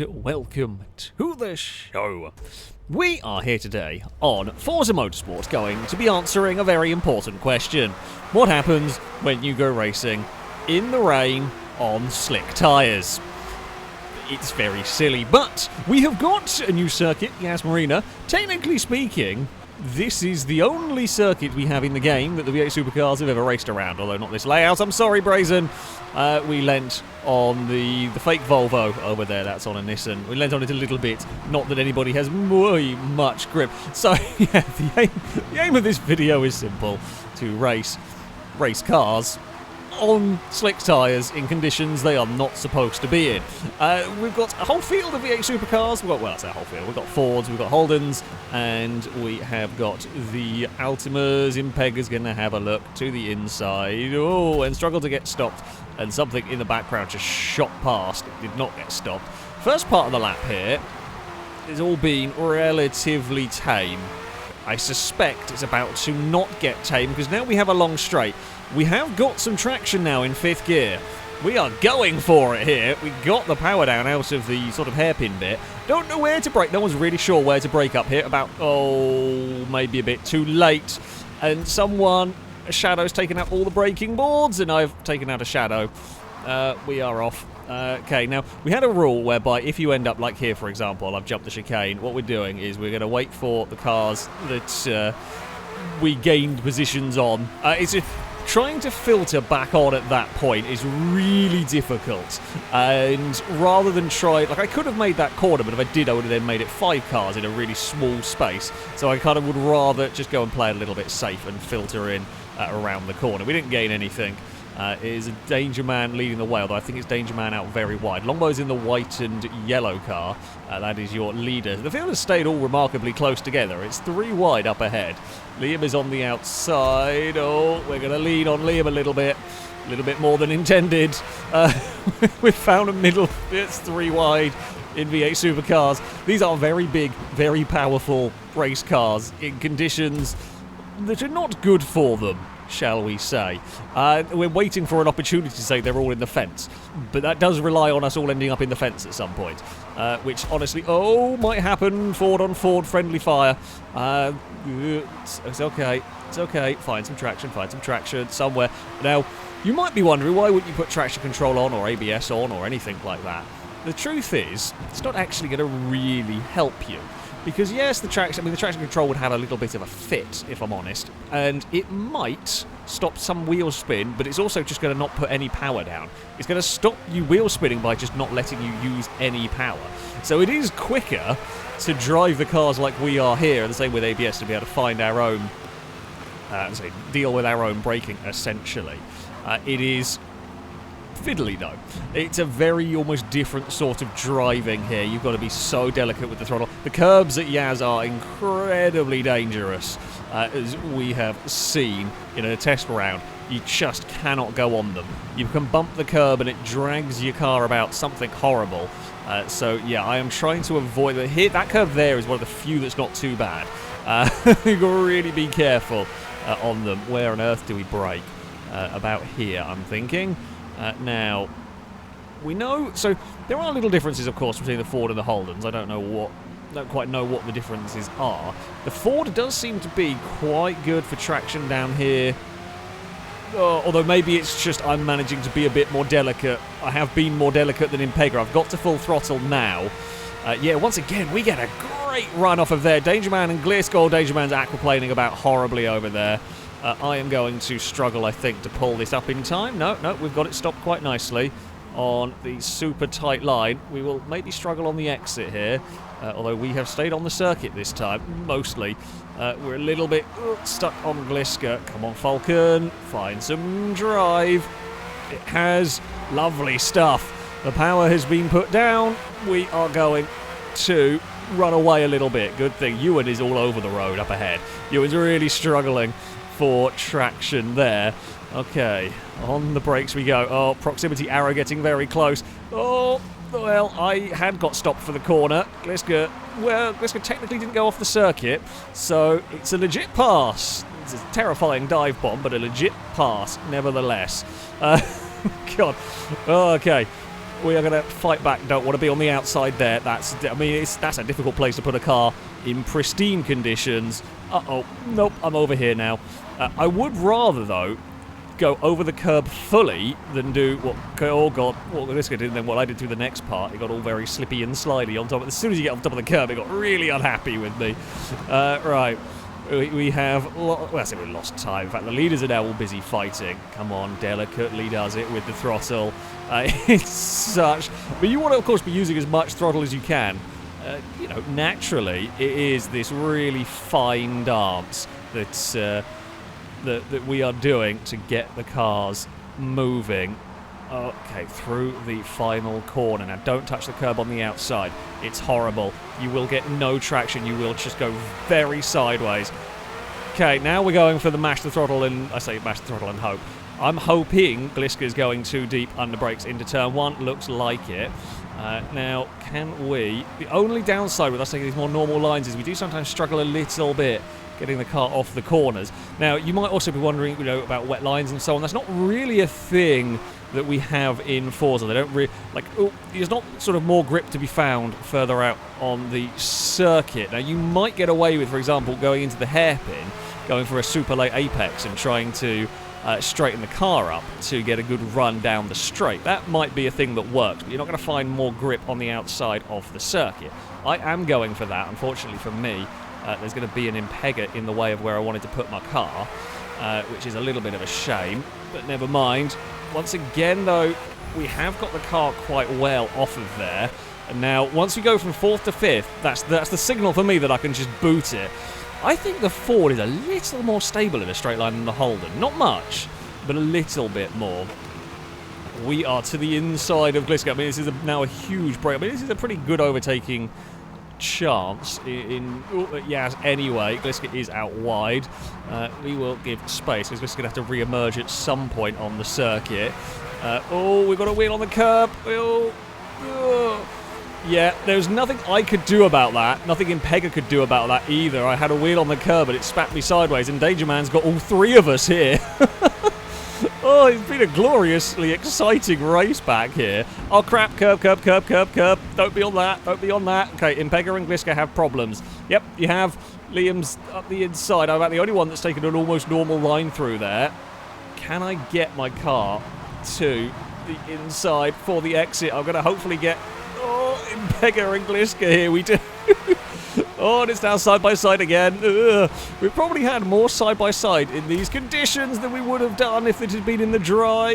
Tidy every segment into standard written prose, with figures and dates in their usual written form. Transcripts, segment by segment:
and welcome to the show. We are here today on Forza Motorsport going to be answering a very important question. What happens when you go racing in the rain on slick tyres? It's very silly, but we have got a new circuit, Yas Marina. Technically speaking, this is the only circuit we have in the game that the V8 Supercars have ever raced around, although not this layout. I'm sorry, Brazen. We lent on the fake Volvo over there. That's on a Nissan. We lent on it a little bit. Not that anybody has much grip. So, yeah, the aim of this video is simple. To race cars on slick tyres in conditions they are not supposed to be in. We've got a whole field of V8 Supercars. Well, I say a whole field. We've got Fords, we've got Holdens, and we have got the Altimas. Impega's going to have a look to the inside. Oh, and struggled to get stopped. And something in the background just shot past. It did not get stopped. First part of the lap here has all been relatively tame. I suspect it's about to not get tame because now we have a long straight. We have got some traction now in fifth gear. We are going for it here. We got the power down out of the sort of hairpin bit. Don't know where to brake. No one's really sure where to brake up here. About, maybe a bit too late. And a shadow's taken out all the braking boards, and I've taken out a shadow. We are off. Okay, now, we had a rule whereby if you end up, like here, for example, I've jumped the chicane, what we're doing is we're going to wait for the cars that we gained positions on. Trying to filter back on at that point is really difficult. And rather than try... I could have made that corner, but if I did, I would have then made it 5 cars in a really small space. So I kind of would rather just go and play a little bit safe and filter in around the corner. We didn't gain anything. It is a Danger Man leading the way, although I think it's Danger Man out very wide. Longbow's in the white and yellow car. That is your leader. The field has stayed all remarkably close together. It's 3 wide up ahead. Liam is on the outside. Oh, we're going to lean on Liam a little bit more than intended. We've found a middle. It's 3 wide in V8 Supercars. These are very big, very powerful race cars in conditions that are not good for them, shall we say. We're waiting for an opportunity to say they're all in the fence, but that does rely on us all ending up in the fence at some point, which honestly, might happen. Ford on Ford, friendly fire. It's okay, find some traction somewhere. Now, you might be wondering, why wouldn't you put traction control on or ABS on or anything like that? The truth is, it's not actually going to really help you. Because yes, the traction control would have a little bit of a fit, if I'm honest, and it might stop some wheel spin, but it's also just going to not put any power down. It's going to stop you wheel spinning by just not letting you use any power. So it is quicker to drive the cars like we are here, the same with ABS, to be able to find our own, deal with our own braking, essentially. It is fiddly though. It's a very almost different sort of driving here. You've got to be so delicate with the throttle. The curbs at Yas are incredibly dangerous, as we have seen in a test round. You just cannot go on them. You can bump the curb and it drags your car about something horrible. So yeah, I am trying to avoid that curve there is one of the few that's not too bad. You've got to really be careful on them. Where on earth do we brake? About here, I'm thinking. Now, we know... So, there are little differences, of course, between the Ford and the Holdens. I don't quite know what the differences are. The Ford does seem to be quite good for traction down here. Although maybe it's just I'm managing to be a bit more delicate. I have been more delicate than Impega. I've got to full throttle now. Yeah, once again, we get a great run off of there. Danger Man and Glearskoll. Danger Man's aquaplaning about horribly over there. I am going to struggle, I think, to pull this up in time. No, we've got it stopped quite nicely on the super tight line. We will maybe struggle on the exit here, although we have stayed on the circuit this time, mostly. We're a little bit stuck on Gliska. Come on, Falcon, find some drive. It has lovely stuff. The power has been put down. We are going to run away a little bit. Good thing Ewan is all over the road up ahead. Ewan's really struggling for traction there. Okay, on the brakes we go. Oh, proximity arrow getting very close. Oh, well, I had got stopped for the corner. Gliska technically didn't go off the circuit, so it's a legit pass. It's a terrifying dive bomb, but a legit pass, nevertheless. God. Oh, okay. We are going to fight back. Don't want to be on the outside there. That's a difficult place to put a car in pristine conditions. Uh-oh. Nope, I'm over here now. I would rather, though, go over the curb fully than do what this guy did, and then what I did through the next part. It got all very slippy and slidey on top. As soon as you get on top of the curb, it got really unhappy with me. Right. We have, I say we lost time. In fact, the leaders are now all busy fighting. Come on, delicately does it with the throttle. It's such... But you want to, of course, be using as much throttle as you can. You know, naturally, it is this really fine dance that's... that we are doing to get the cars moving. Okay, through the final corner. Now, don't touch the curb on the outside. It's horrible. You will get no traction. You will just go very sideways. Okay, now we're going for the mash the throttle and... I say mash the throttle and hope. I'm hoping Gliska's going too deep under brakes into turn 1. Looks like it. Now, can we... The only downside with us taking these more normal lines is we do sometimes struggle a little bit getting the car off the corners. Now, you might also be wondering, you know, about wet lines and so on. That's not really a thing that we have in Forza. They don't really... Like, there's not sort of more grip to be found further out on the circuit. Now, you might get away with, for example, going into the hairpin, going for a super late apex and trying to straighten the car up to get a good run down the straight. That might be a thing that works, but you're not going to find more grip on the outside of the circuit. I am going for that, unfortunately for me. There's going to be an impegger in the way of where I wanted to put my car, which is a little bit of a shame, but never mind. Once again, though, we have got the car quite well off of there, and now once we go from 4th to 5th, that's the signal for me that I can just boot it. I think the Ford is a little more stable in a straight line than the Holden. Not much, but a little bit more. We are to the inside of Gliska. I mean, this is now a huge break. I mean, this is a pretty good overtaking chance yes, anyway. Gliska is out wide. We will give space because Gliska's going to have to re-emerge at some point on the circuit. We've got a wheel on the curb. Yeah, there's nothing I could do about that. Nothing Impegger could do about that either. I had a wheel on the curb and it spat me sideways, and Danger Man's got all 3 of us here. Oh, it's been a gloriously exciting race back here. Oh, crap. Curb. Don't be on that. Don't be on that. Okay, Impegger and Gliska have problems. Yep, you have. Liam's up the inside. I'm about the only one that's taken an almost normal line through there. Can I get my car to the inside for the exit? I'm going to hopefully get... Impegger and Gliska here, we do. And it's now side by side again. We've probably had more side by side in these conditions than we would have done if it had been in the dry.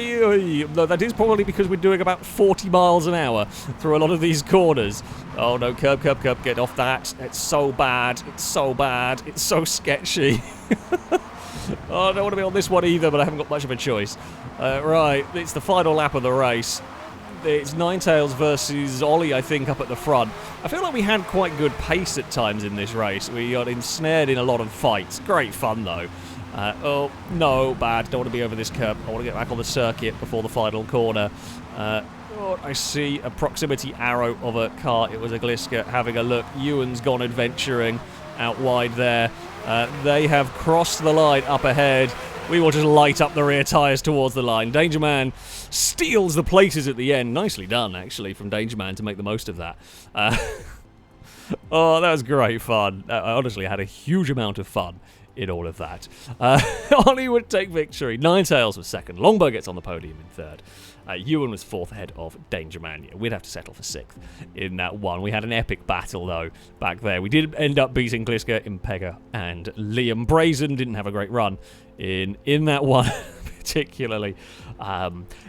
No, that is probably because we're doing about 40 miles an hour through a lot of these corners. Oh no, curb, get off that. It's so bad, it's so sketchy. Oh, I don't want to be on this one either, but I haven't got much of a choice. Right, it's the final lap of the race. It's Ninetales versus Ollie, I think, up at the front. I feel like we had quite good pace at times in this race. We got ensnared in a lot of fights. Great fun, though. No, bad. Don't want to be over this curb. I want to get back on the circuit before the final corner. I see a proximity arrow of a car. It was a Gliska having a look. Ewan's gone adventuring out wide there. They have crossed the line up ahead. We will just light up the rear tyres towards the line. Danger Man steals the places at the end. Nicely done, actually, from Danger Man to make the most of that. Oh, that was great fun. I honestly had a huge amount of fun in all of that. Ollie would take victory. Ninetales was second. Longbow gets on the podium in third. Ewan was 4th ahead of Danger Man. Yeah, we'd have to settle for 6th in that one. We had an epic battle, though, back there. We did end up beating Gliska, Impegger, and Liam. Brazen didn't have a great run in that one, particularly.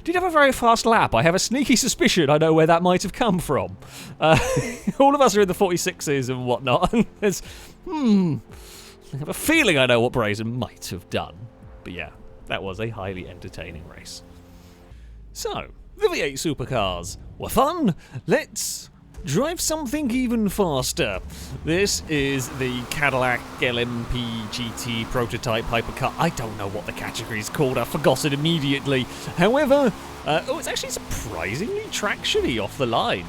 Did have a very fast lap. I have a sneaky suspicion I know where that might have come from. All of us are in the 46s and whatnot. And I have a feeling I know what Brazen might have done. But yeah, that was a highly entertaining race. So, the V8 supercars were fun. Let's drive something even faster. This is the Cadillac LMP GT prototype hypercar. I don't know what the category is called. I forgot it immediately. However, it's actually surprisingly tractiony off the line.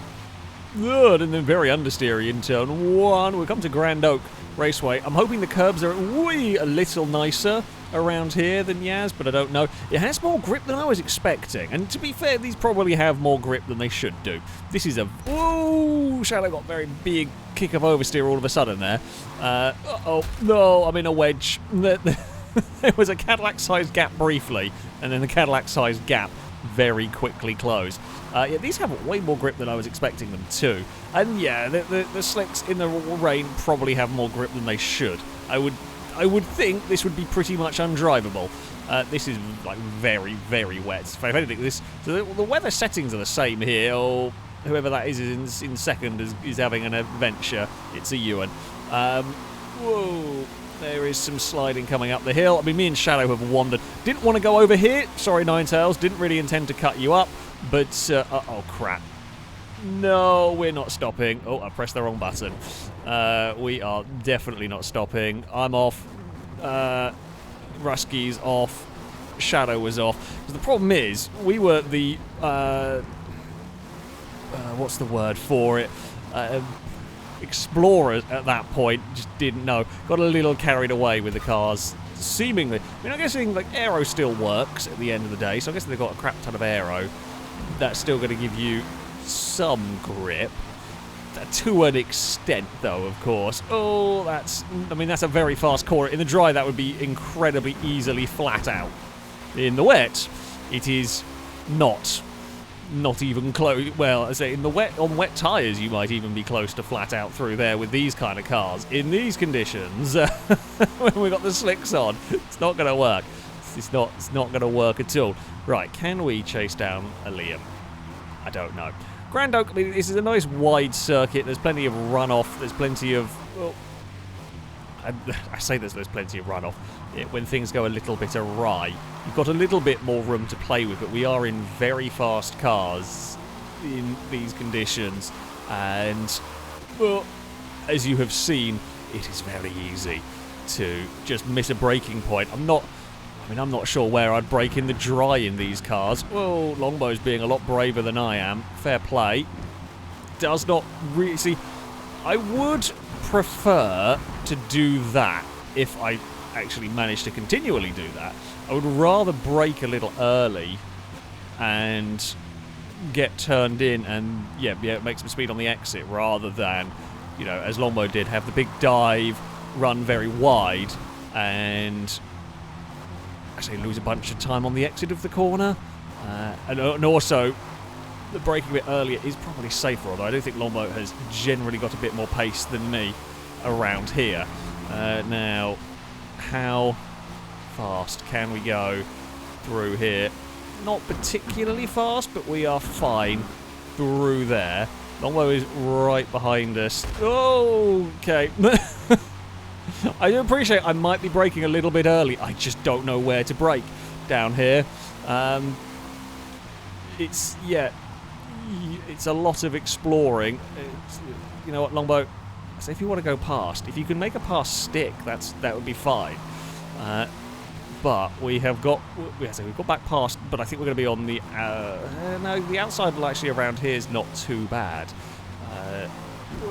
Good, and then very understeery in turn 1. We'll come to Grand Oak Raceway. I'm hoping the curbs are a little nicer around here than Yaz, but I don't know. It has more grip than I was expecting, and to be fair, these probably have more grip than they should do. This is a... Whoa! Shadow got very big kick of oversteer all of a sudden there. Uh-oh, no, I'm in a wedge. There was a Cadillac-sized gap briefly, and then the Cadillac-sized gap very quickly closed. Yeah, these have way more grip than I was expecting them to. And yeah, the slicks in the rain probably have more grip than they should. I would think this would be pretty much undrivable. This is like very, very wet. If anything, the weather settings are the same here. Or whoever that is in second is having an adventure. It's a Ewan. Whoa. There is some sliding coming up the hill. I mean, me and Shadow have wandered. Didn't want to go over here. Sorry, Ninetales. Didn't really intend to cut you up. But, oh, crap. No, we're not stopping. Oh, I pressed the wrong button. We are definitely not stopping. I'm off. Rusky's off. Shadow was off. But the problem is, we were the... what's the word for it? Explorers at that point, just didn't know. Got a little carried away with the cars, seemingly. I mean, I'm guessing like aero still works at the end of the day, so I guess they've got a crap ton of aero. That's still going to give you some grip. To an extent, though, of course. Oh, that's a very fast corner. In the dry, that would be incredibly easily flat out. In the wet, it is not even close. Well, I say on wet tyres, you might even be close to flat out through there with these kind of cars. In these conditions, when we've got the slicks on, it's not going to work. It's not going to work at all. Right, can we chase down a Liam? I don't know. Grand Oak, I mean, this is a nice wide circuit. There's plenty of runoff. There's plenty of... Well, I say there's plenty of runoff. When things go a little bit awry, you've got a little bit more room to play with, but we are in very fast cars in these conditions. And, well, as you have seen, it is very easy to just miss a braking point. I'm not sure where I'd brake in the dry in these cars. Well, Longbow's being a lot braver than I am. Fair play. Does not really... See, I would prefer to do that if I actually managed to continually do that. I would rather brake a little early and get turned in and, yeah, make some speed on the exit rather than, as Longbow did, have the big dive, run very wide, and... actually lose a bunch of time on the exit of the corner. And also, the braking a bit earlier is probably safer, although I do think Longbow has generally got a bit more pace than me around here. Now, how fast can we go through here? Not particularly fast, but we are fine through there. Longbow is right behind us. Oh, okay. I do appreciate I might be braking a little bit early. I just don't know where to brake down here. It's a lot of exploring. You know what, Longbow? So if you want to go past, if you can make a pass stick, that would be fine. But we've got back past. But I think we're going to be on the no. The outside actually around here is not too bad.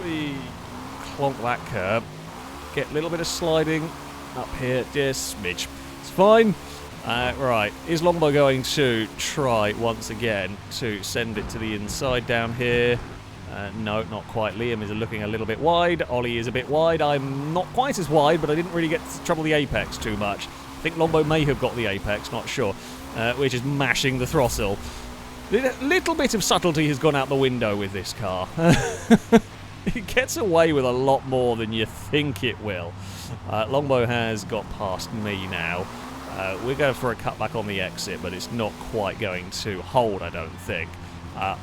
We clonk that curb. Get a little bit of sliding up here, just smidge. It's fine. Right, is Longbow going to try once again to send it to the inside down here? No, not quite. Liam is looking a little bit wide. Ollie is a bit wide. I'm not quite as wide, but I didn't really get to trouble the apex too much. I think Longbow may have got the apex, not sure. We're just mashing the throttle. Little bit of subtlety has gone out the window with this car. It gets away with a lot more than you think it will. Longbow has got past me now. We're going for a cutback on the exit, but it's not quite going to hold, I don't think.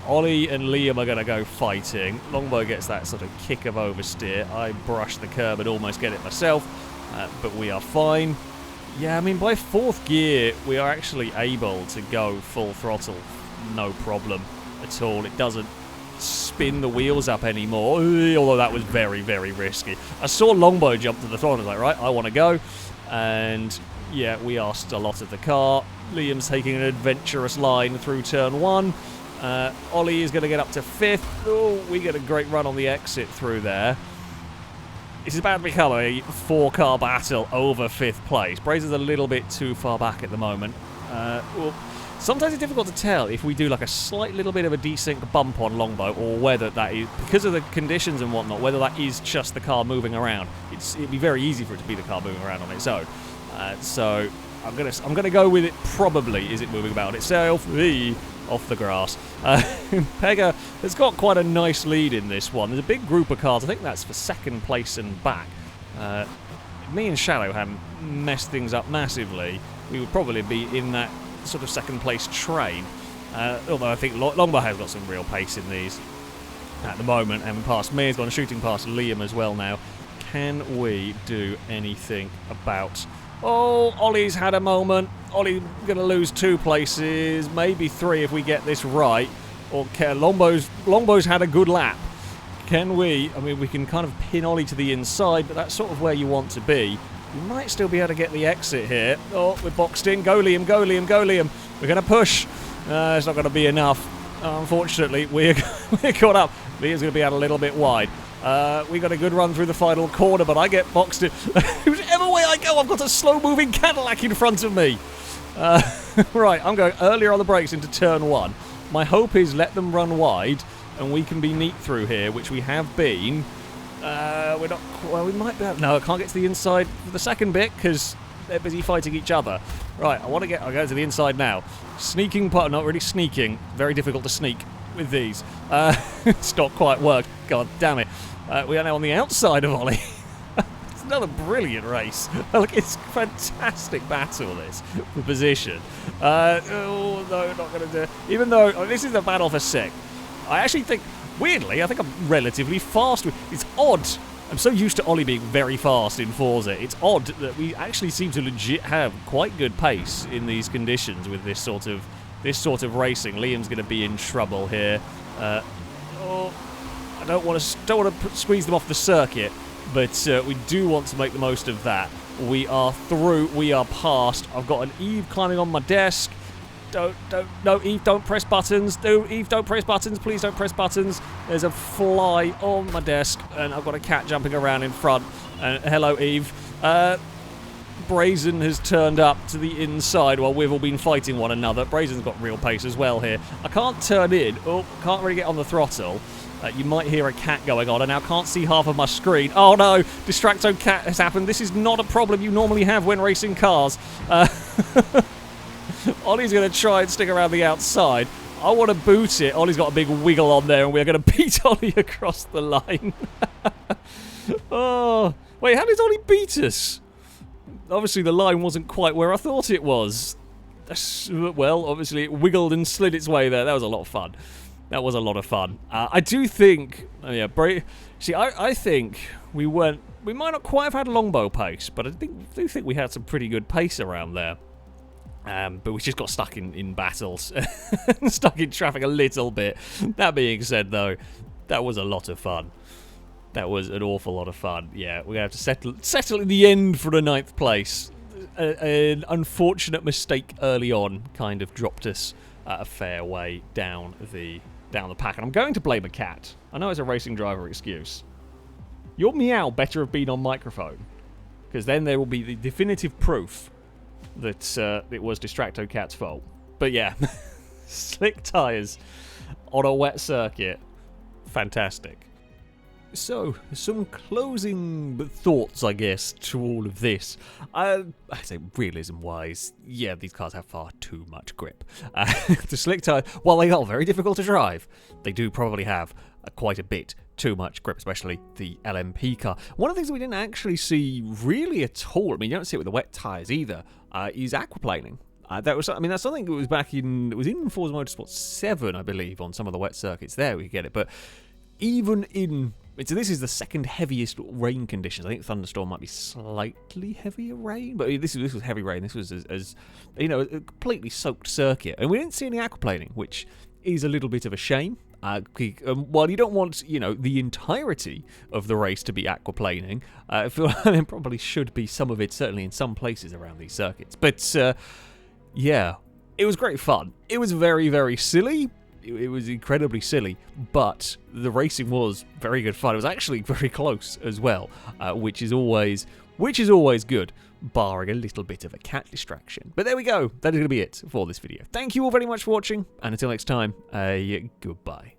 Ollie and Liam are going to go fighting. Longbow gets that sort of kick of oversteer. I brush the curb and almost get it myself, but we are fine. Yeah, I mean, by fourth gear, we are actually able to go full throttle. No problem at all. It doesn't spin the wheels up anymore, although that was very, very risky. I saw Longbow jump to the throttle. I was like, right, I want to go. And yeah, we are still out of the car. Liam's taking an adventurous line through turn one. Ollie is going to get up to fifth. Oh, we get a great run on the exit through there. This is about to become a 4-car battle over 5th place. Brazer's a little bit too far back at the moment. Well, sometimes it's difficult to tell if we do like a slight little bit of a desync bump on Longbow, or whether that is, because of the conditions and whatnot, whether that is just the car moving around. It'd be very easy for it to be the car moving around on its own. So I'm gonna go with it. Probably is it moving about itself? Off the grass. Pega has got quite a nice lead in this one. There's a big group of cars. I think that's for 2nd place and back. Me and Shadow haven't messed things up massively. We would probably be in that sort of 2nd place train. Although I think Longbow has got some real pace in these at the moment. And past me, has gone shooting past Liam as well now. Can we do anything about... Oh, Ollie's had a moment. Ollie's going to lose 2 places, maybe 3 if we get this right. Or Longbow's had a good lap. Can we? I mean, we can kind of pin Ollie to the inside, but that's sort of where you want to be. We might still be able to get the exit here. Oh, we're boxed in. Go, Liam, go, Liam, go, Liam. We're going to push. It's not going to be enough. Unfortunately, we're caught up. Liam's going to be out a little bit wide. We got a good run through the final corner, but I get boxed in. Whichever way I go, I've got a slow-moving Cadillac in front of me. Right, I'm going earlier on the brakes into turn 1. My hope is let them run wide, and we can be neat through here, which we have been. We're not... Well, we might be... No, I can't get to the inside for the second bit, because they're busy fighting each other. Right, I'll go to the inside now. Sneaking part... Not really sneaking. Very difficult to sneak with these. It's not quite worked. God damn it. We are now on the outside of Ollie. It's another brilliant race. Look, it's a fantastic battle, this, for position. Oh, no, not going to do it. Even though this is a battle for 6th. I actually think, weirdly, I think I'm relatively fast. It's odd. I'm so used to Ollie being very fast in Forza. It's odd that we actually seem to legit have quite good pace in these conditions with this sort of racing. Liam's going to be in trouble here. I don't want to squeeze them off the circuit, but we do want to make the most of that. We are through. We are past. I've got an Eve climbing on my desk. No, Eve, don't press buttons. No, Eve, don't press buttons. Please don't press buttons. There's a fly on my desk, and I've got a cat jumping around in front. Hello, Eve. Brazen has turned up to the inside while we've all been fighting one another. Brazen's got real pace as well here. I can't turn in. Oh, can't really get on the throttle. You might hear a cat going on. I now can't see half of my screen. Oh no, Distracto cat has happened. This is not a problem you normally have when racing cars. Ollie's going to try and stick around the outside. I want to boot it. Ollie's got a big wiggle on there, and we're going to beat Ollie across the line. Oh, wait, how did Ollie beat us? Obviously, the line wasn't quite where I thought it was. Well, obviously, it wiggled and slid its way there. That was a lot of fun. That was a lot of fun. I do think... See, I think we might not quite have had a Longbow pace, but I do think we had some pretty good pace around there. But we just got stuck in battles. Stuck in traffic a little bit. That being said, though, that was a lot of fun. That was an awful lot of fun. Yeah, we're going to have to settle in the end for the 9th place. An unfortunate mistake early on kind of dropped us a fair way down the pack. And I'm going to blame a cat. I know it's a racing driver excuse. Your meow better have been on microphone, because then there will be the definitive proof that it was Distracto Cat's fault. But yeah, slick tyres on a wet circuit. Fantastic. So, some closing thoughts, I guess, to all of this. I say realism-wise, yeah, these cars have far too much grip. The slick tyres, while they are very difficult to drive, they do probably have quite a bit too much grip, especially the LMP car. One of the things that we didn't actually see really at all, I mean, you don't see it with the wet tyres either, is aquaplaning. That's something that was it was in Forza Motorsport 7, I believe, on some of the wet circuits there we get it, but even in... So this is the second heaviest rain conditions. I think thunderstorm might be slightly heavier rain, but this was heavy rain. This was as a completely soaked circuit, and we didn't see any aquaplaning, which is a little bit of a shame. While you don't want the entirety of the race to be aquaplaning, I feel like there probably should be some of it, certainly in some places around these circuits. But yeah, it was great fun. It was very, very silly. it was incredibly silly, but the racing was very good fun. It was actually very close as well, which is always good, barring a little bit of a cat distraction. But there we go. That is going to be it for this video. Thank you all very much for watching, and until next time, goodbye.